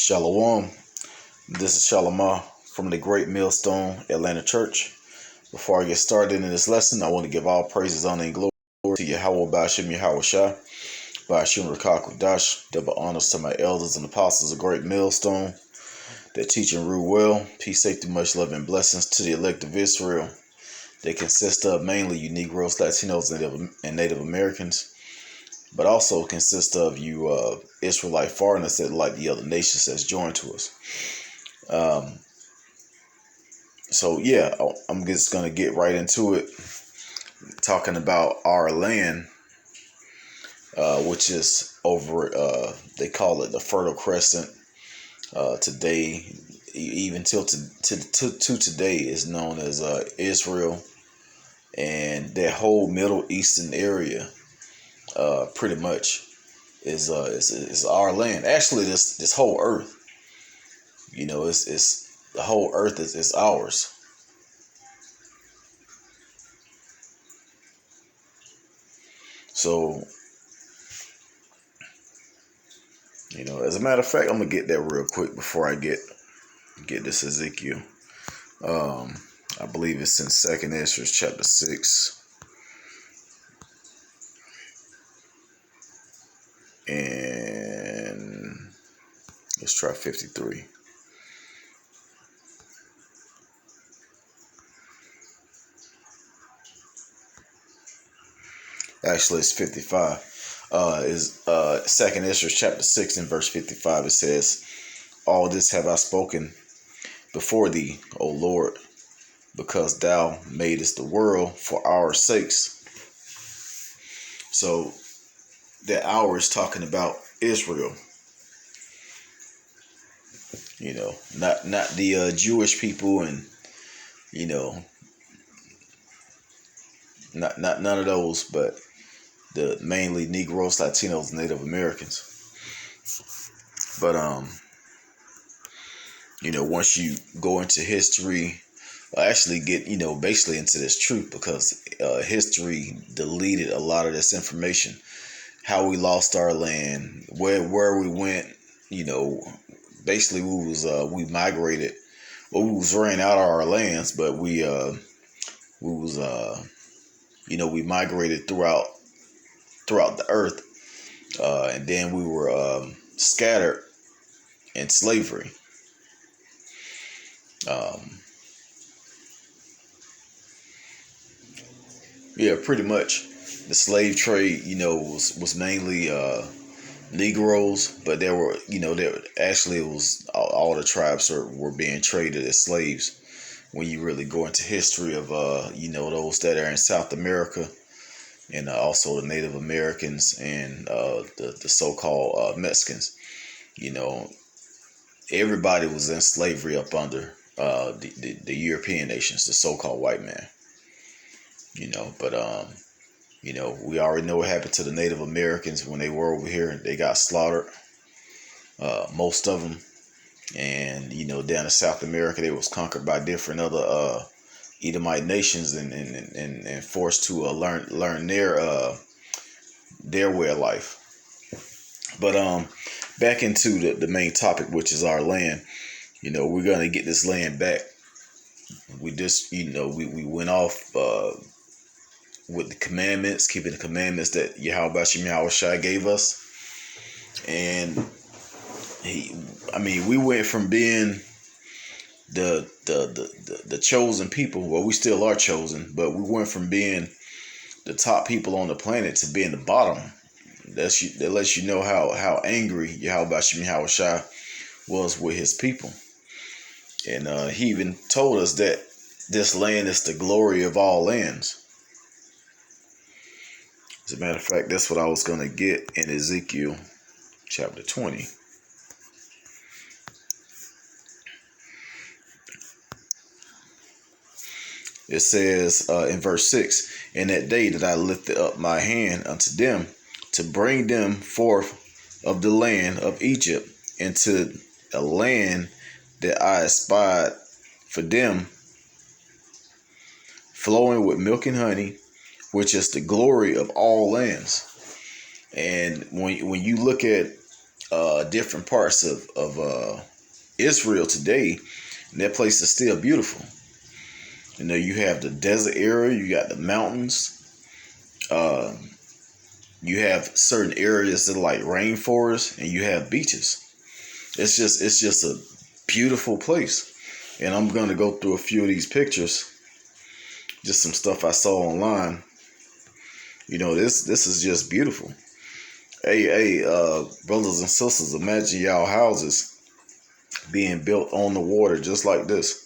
Shalom. This is Shalomah from the Great Millstone Atlanta Church. Before I get started in this lesson, I want to give all praises, honor, and glory to Yahweh Bashim Yahweh Shah, Bashim Rakakudash, double honors to my elders and apostles of Great Millstone that teach and rule well. Peace, safety, much love, and blessings to the elect of Israel. They consist of mainly you Negroes, Latinos, and Native Americans, but also consist of you Israelite foreigners that like the other nations that's joined to us. So yeah, I'm just gonna get right into it, talking about our land, which is over. They call it the Fertile Crescent. Today, even till to today, is known as Israel, and that whole Middle Eastern area, pretty much is our land. Actually, this whole earth, it's the whole earth is ours. So, as a matter of fact, I'm gonna get that real quick before I get this Ezekiel. I believe it's in 2nd Ezra chapter 6. And let's try 53. Actually, it's 55. Is 2nd Ezra chapter 6 and verse 55. It says, "All this have I spoken before thee, O Lord, because thou madest the world for our sakes." So that hour is talking about Israel. Not the Jewish people, and not none of those, but the mainly Negroes, Latinos, Native Americans. But once you go into history, actually get basically into this truth, because history deleted a lot of this information, how we lost our land, where we went. Basically we migrated. Well, we was ran out of our lands, but we migrated throughout the earth, and then we were scattered in slavery. Yeah, pretty much. The slave trade, was mainly Negroes, but there were, it was all the tribes were being traded as slaves. When you really go into history of, those that are in South America, and also the Native Americans, and the so-called Mexicans, everybody was in slavery up under the European nations, the so-called white man. But we already know what happened to the Native Americans when they were over here. They got slaughtered, most of them. And down in South America, they was conquered by different other Edomite nations, and forced to learn their way of life. But back into the main topic, which is our land. We're gonna get this land back. We just we went off with the commandments, keeping the commandments that Yahweh Bashim Yahweh Shai gave us. And we went from being the chosen people. Well, we still are chosen, but we went from being the top people on the planet to being the bottom. That lets you know how angry Yahweh Bashim Yahweh Shai was with his people. And he even told us that this land is the glory of all lands. As a matter of fact, that's what I was going to get in Ezekiel chapter 20. It says in verse 6, "In that day that I lifted up my hand unto them to bring them forth of the land of Egypt into a land that I espied for them, flowing with milk and honey, which is the glory of all lands." And when you look at different parts of Israel today, and that place is still beautiful. You know, you have the desert area, you got the mountains, uh, you have certain areas that are like rainforests, and you have beaches. It's just a beautiful place. And I'm gonna go through a few of these pictures, just some stuff I saw online. You know, this is just beautiful. Hey, brothers and sisters, imagine y'all houses being built on the water just like this.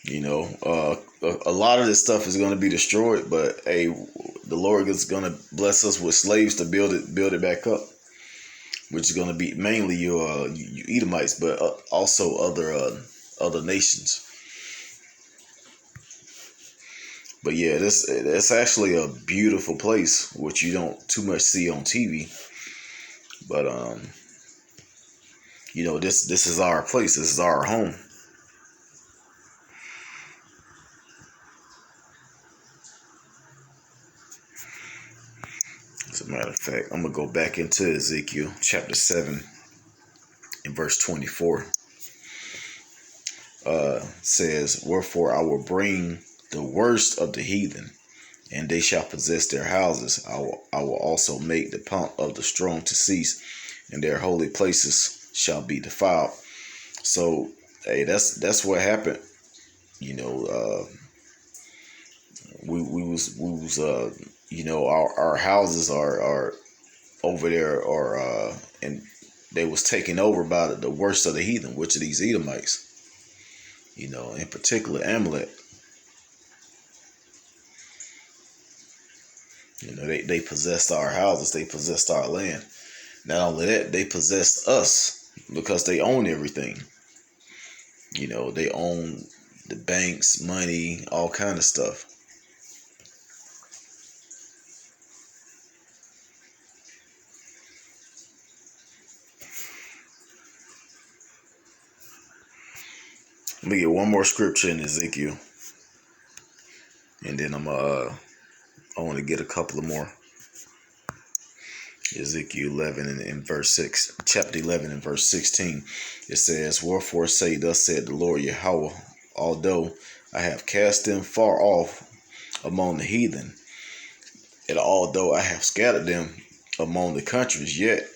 You know, a lot of this stuff is going to be destroyed, but hey, the Lord is going to bless us with slaves to build it back up, which is going to be mainly you Edomites, but also other nations. But yeah, it's actually a beautiful place, which you don't too much see on TV. But you know, this is our place. This is our home. As a matter of fact, I'm gonna go back into Ezekiel chapter 7 and verse 24. Says, "Wherefore I will bring the worst of the heathen, and they shall possess their houses. I will also make the pomp of the strong to cease, and their holy places shall be defiled." So, hey, that's what happened. You know, we was you know, our houses are over there, or and they was taken over by the worst of the heathen, which are these Edomites. You know, in particular Amalek. You know, they possessed our houses, they possessed our land. Not only that, they possessed us because they own everything. You know, they own the banks, money, all kind of stuff. Let me get one more scripture in Ezekiel, and then I want to get a couple of more. Ezekiel 11 and verse 6, chapter 11 and verse 16. It says, "Wherefore say, thus said the Lord Yahweh, although I have cast them far off among the heathen, and although I have scattered them among the countries, yet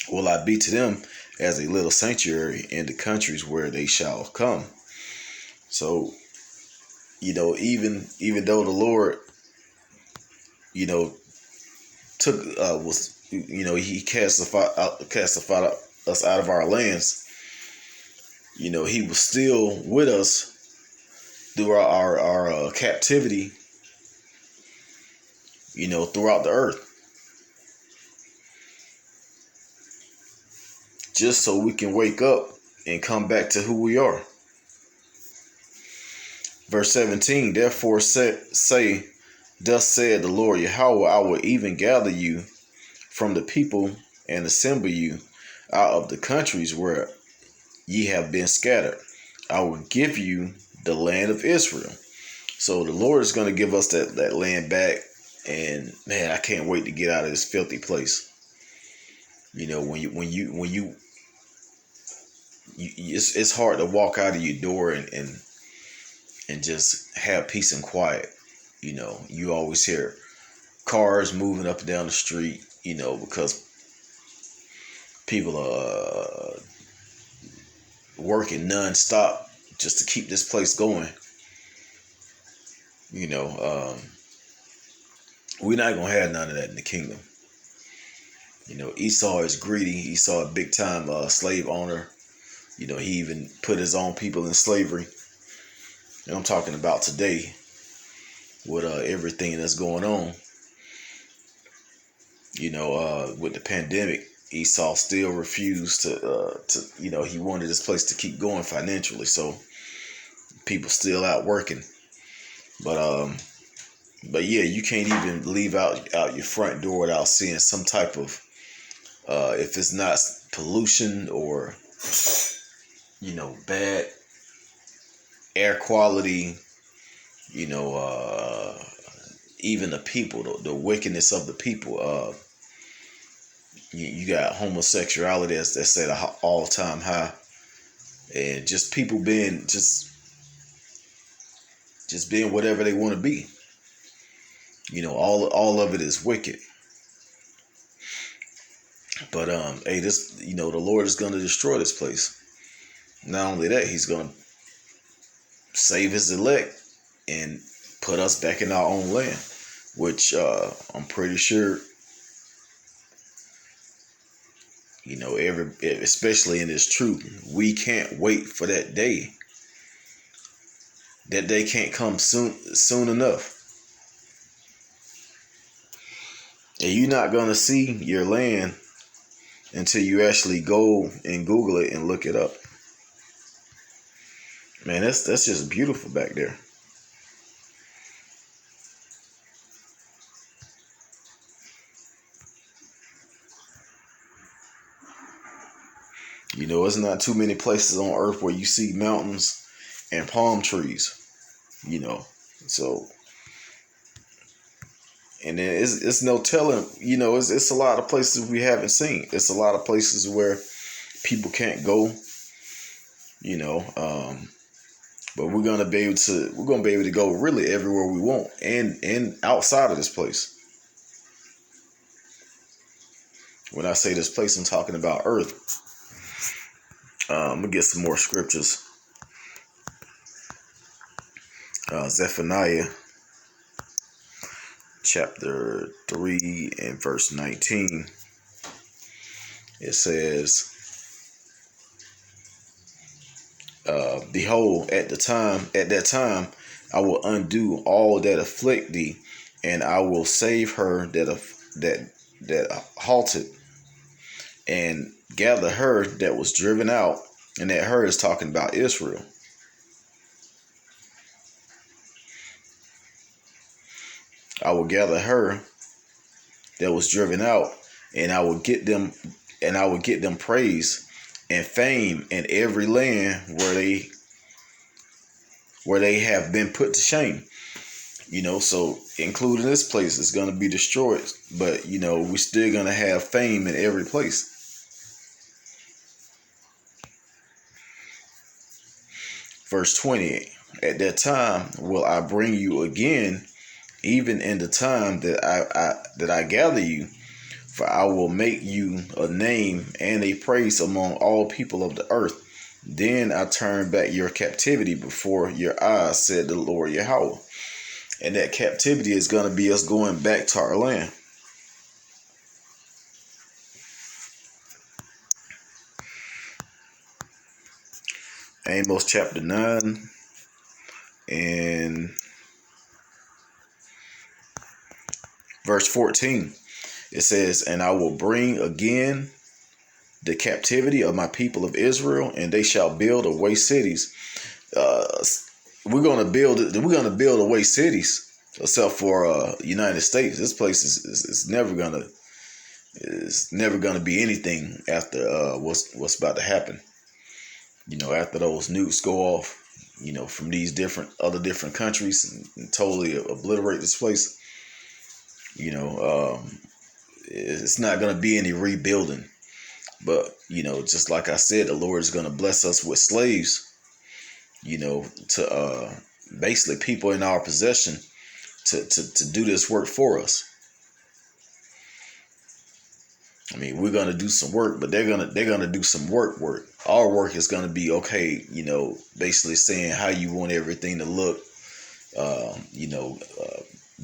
will I be to them as a little sanctuary in the countries where they shall come." So, you know, even though the Lord, you know, took was, you know, he castified us out of our lands, you know, he was still with us through our captivity, you know, throughout the earth, just so we can wake up and come back to who we are. Verse 17, "Therefore say, thus said the Lord Yahweh, I will even gather you from the people and assemble you out of the countries where ye have been scattered. I will give you the land of Israel." So the Lord is going to give us that land back. And man, I can't wait to get out of this filthy place. You know, it's hard to walk out of your door and just have peace and quiet. You know, you always hear cars moving up and down the street, you know, because people are working nonstop just to keep this place going. You know, we're not gonna have none of that in the kingdom. You know, Esau is greedy. Esau, a big time slave owner. You know, he even put his own people in slavery. And I'm talking about today with everything that's going on. You know, with the pandemic, Esau still refused to you know, he wanted this place to keep going financially. So people still out working. But yeah, you can't even leave out your front door without seeing some type of if it's not pollution or, you know, bad air quality, you know, even the people, the wickedness of the people. You got homosexuality that's at an all-time high, and just people being just being whatever they want to be. All of it is wicked. But hey, this the Lord is going to destroy this place. Not only that, He's going to save His elect and put us back in our own land, which I'm pretty sure, especially in this truth, we can't wait for that day. That day can't come soon enough. And you're not going to see your land until you actually go and Google it and look it up. Man, that's just beautiful back there. It's not too many places on earth where you see mountains and palm trees. So, and then it's no telling. It's a lot of places we haven't seen. It's a lot of places where people can't go. But we're gonna be able to go really everywhere we want, and outside of this place. When I say this place, I'm talking about Earth. I'm gonna get some more scriptures. Zephaniah chapter 3 and verse 19. It says, behold, at that time, I will undo all that afflict thee, and I will save her that halted, and gather her that was driven out. And that her is talking about Israel. I will gather her that was driven out, and I will get them praise and fame in every land where they have been put to shame. So including this place is going to be destroyed, but we're still going to have fame in every place. Verse 20, at that time will I bring you again, even in the time that I gather you, for I will make you a name and a praise among all people of the earth. Then I turn back your captivity before your eyes, said the Lord Yahweh. And that captivity is going to be us going back to our land. Amos chapter 9 and verse 14. It says, and I will bring again the captivity of my people of Israel, and they shall build away cities. We're gonna build away cities, except for United States. This place is never gonna be anything after what's about to happen. After those nukes go off, from these other different countries and totally obliterate this place. It's not going to be any rebuilding. But, just like I said, the Lord is going to bless us with slaves, to basically people in our possession to do this work for us. I mean, we're going to do some work, but they're going to do some work. Our work is going to be, okay, basically saying how you want everything to look,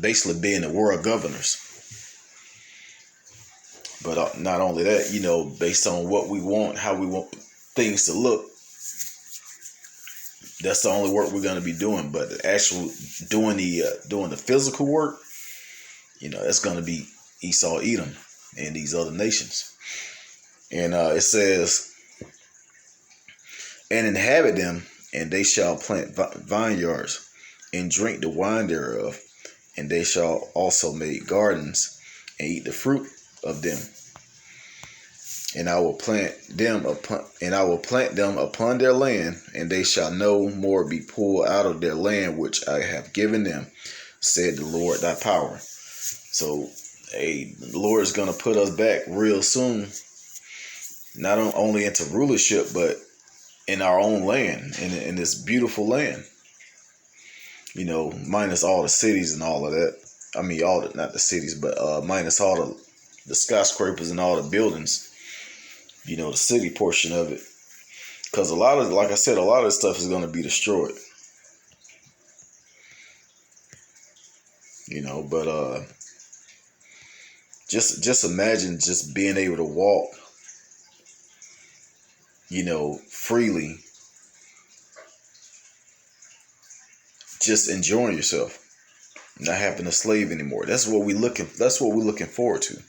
basically being the world governors. But not only that, based on what we want, how we want things to look, that's the only work we're going to be doing. But the actual doing the physical work, that's going to be Esau, Edom, and these other nations. And it says, and inhabit them, and they shall plant vineyards and drink the wine thereof, and they shall also make gardens and eat the fruit of them. And I will plant them upon their land, and they shall no more be pulled out of their land which I have given them, said the Lord thy power. So, hey, the Lord is going to put us back real soon, not only into rulership, but in our own land, in this beautiful land. Minus all the cities and all of that. I mean, not the cities, but minus all the skyscrapers and all the buildings. The city portion of it. Because like I said, a lot of this stuff is going to be destroyed. But just imagine just being able to walk, freely, just enjoying yourself, not having a slave anymore. That's what we're looking forward to.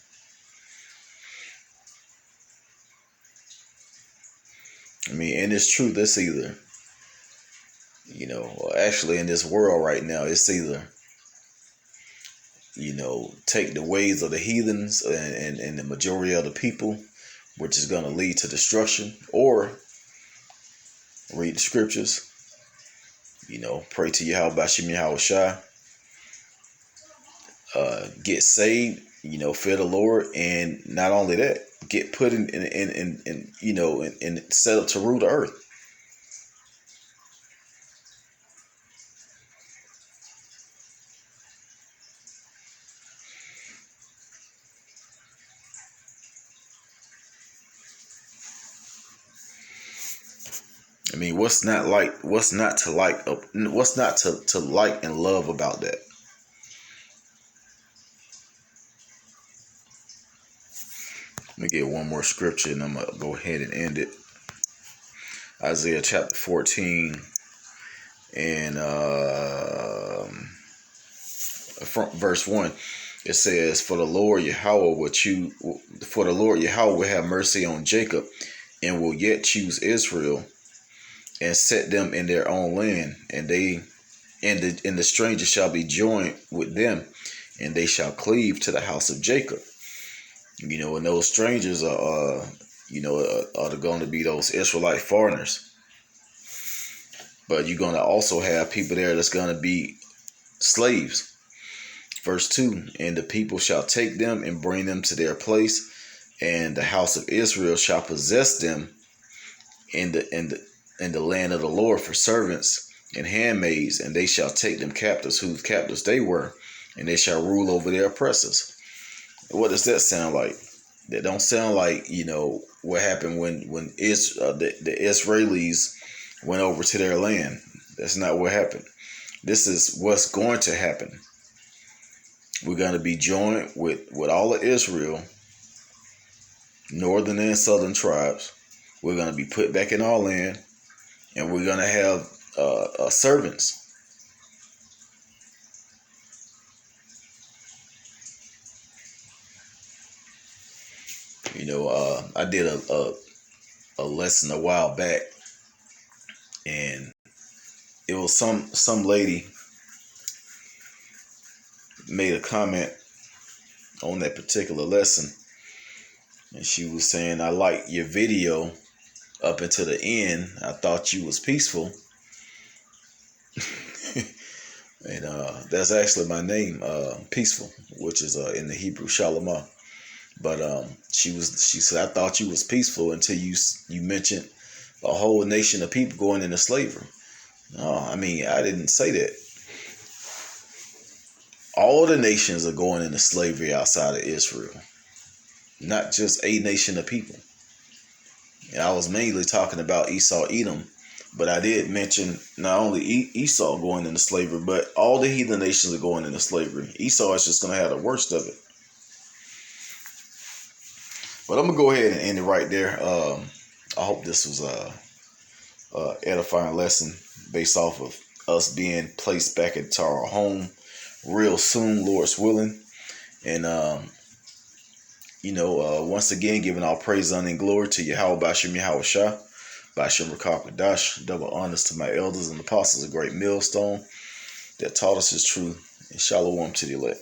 I mean, and it's true. That's either, actually in this world right now, it's either, take the ways of the heathens and the majority of the people, which is going to lead to destruction, or read the scriptures, pray to Yahweh Bashim Yahweh Shai, get saved, fear the Lord, and not only that, get put in set up to rule the earth. I mean, what's not to like and love about that? Let me get one more scripture and I'm gonna go ahead and end it. Isaiah chapter 14 and from verse 1. It says, For the Lord Yahweh will have mercy on Jacob, and will yet choose Israel, and set them in their own land, and the stranger shall be joined with them, and they shall cleave to the house of Jacob. And those strangers are going to be those Israelite foreigners. But you're going to also have people there that's going to be slaves. Verse 2, and the people shall take them and bring them to their place, and the house of Israel shall possess them in the land of the Lord for servants and handmaids, and they shall take them captives, whose captives they were, and they shall rule over their oppressors. What does that sound like? That don't sound like, what happened when the Israelis went over to their land. That's not what happened. This is what's going to happen. We're going to be joined with all of Israel, northern and southern tribes. We're going to be put back in our land, and we're going to have servants. I did a lesson a while back, and it was some lady made a comment on that particular lesson, and she was saying, I liked your video up until the end. I thought you was peaceful. And that's actually my name, Peaceful, which is in the Hebrew Shalomah. But she said, I thought you was peaceful until you mentioned a whole nation of people going into slavery. No, I mean, I didn't say that. All the nations are going into slavery outside of Israel, not just a nation of people. And I was mainly talking about Esau, Edom, but I did mention not only Esau going into slavery, but all the heathen nations are going into slavery. Esau is just going to have the worst of it. But I'm going to go ahead and end it right there. I hope this was a edifying lesson based off of us being placed back into our home real soon, Lord's willing. And, once again, giving all praise, honor, and glory to Yahweh Bashim Yahweh Shah, Bashim Rakah Kadash. Double honors to my elders and apostles, a great millstone that taught us his truth. And shalom to the elect.